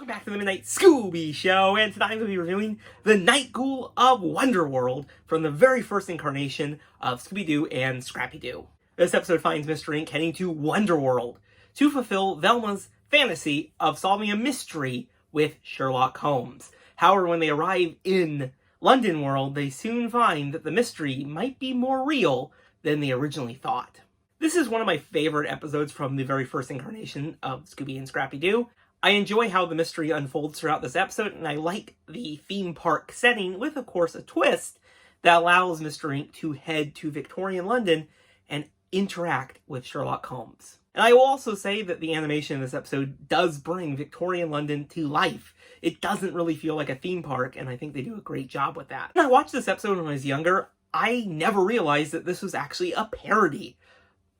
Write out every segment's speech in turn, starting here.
welcome back to the Midnight Scooby Show, and tonight I'm going to be reviewing the Night Ghoul of Wonderworld from the very first incarnation of Scooby-Doo and Scrappy-Doo. This episode finds Mr. Ink heading to Wonderworld to fulfill Velma's fantasy of solving a mystery with Sherlock Holmes. However, when they arrive in London World, they soon find that the mystery might be more real than they originally thought. This is one of my favorite episodes from the very first incarnation of Scooby and Scrappy-Doo. I enjoy how the mystery unfolds throughout this episode, and I like the theme park setting with, of course, a twist that allows Mr. Ink to head to Victorian London and interact with Sherlock Holmes. And I will also say that the animation in this episode does bring Victorian London to life. It doesn't really feel like a theme park, and I think they do a great job with that. When I watched this episode when I was younger, I never realized that this was actually a parody,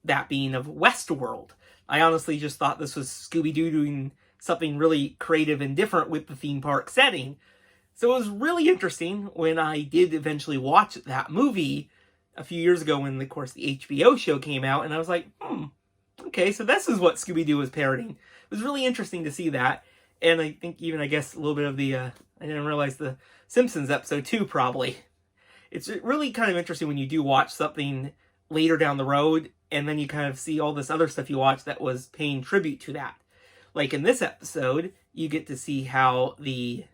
that being of Westworld. I honestly just thought this was Scooby-Doo doing something really creative and different with the theme park setting. So it was really interesting when I did eventually watch that movie a few years ago when, of course, the HBO show came out, and I was like, okay, so this is what Scooby-Doo was parodying. It was really interesting to see that, and I think even, I guess, a little bit of the, I didn't realize the Simpsons episode too, probably. It's really kind of interesting when you do watch something later down the road, and then you kind of see all this other stuff you watched that was paying tribute to that. Like in this episode, you get to see how the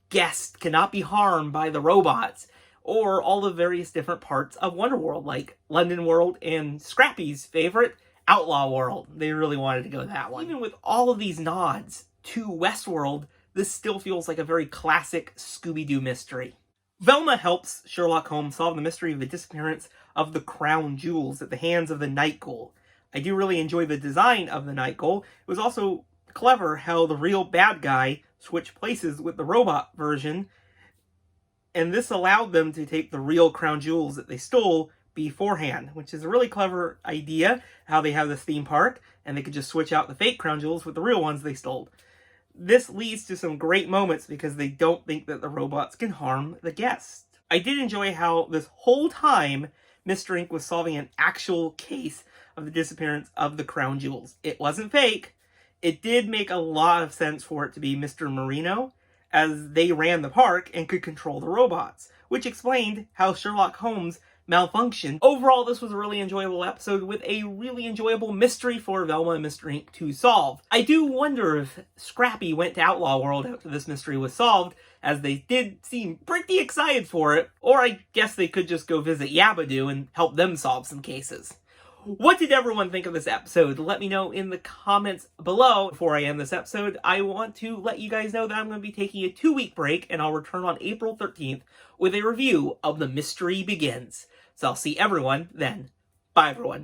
guest cannot be harmed by the robots, or all the various different parts of Wonderworld, like London World and Scrappy's favorite, Outlaw World. They really wanted to go that one. Even with all of these nods to Westworld, this still feels like a very classic Scooby-Doo mystery. Velma helps Sherlock Holmes solve the mystery of the disappearance of the crown jewels at the hands of the Night Ghoul. I do really enjoy the design of the Night Ghoul. It was also clever how the real bad guy switched places with the robot version, and this allowed them to take the real crown jewels that they stole beforehand, which is a really clever idea, how they have this theme park, and they could just switch out the fake crown jewels with the real ones they stole. This leads to some great moments because they don't think that the robots can harm the guests. I did enjoy how this whole time Mr. Ink was solving an actual case of the disappearance of the crown jewels. It wasn't fake. It did make a lot of sense for it to be Mr. Marino, as they ran the park and could control the robots, which explained how Sherlock Holmes malfunctioned. Overall, this was a really enjoyable episode with a really enjoyable mystery for Velma and Mr. Ink to solve. I do wonder if Scrappy went to Outlaw World after this mystery was solved, as they did seem pretty excited for it, or I guess they could just go visit Yabba-Doo and help them solve some cases. What did everyone think of this episode? Let me know in the comments below. Before I end this episode, I want to let you guys know that I'm going to be taking a 2-week break, and I'll return on April 13th with a review of The Mystery Begins. So I'll see everyone then. Bye, everyone.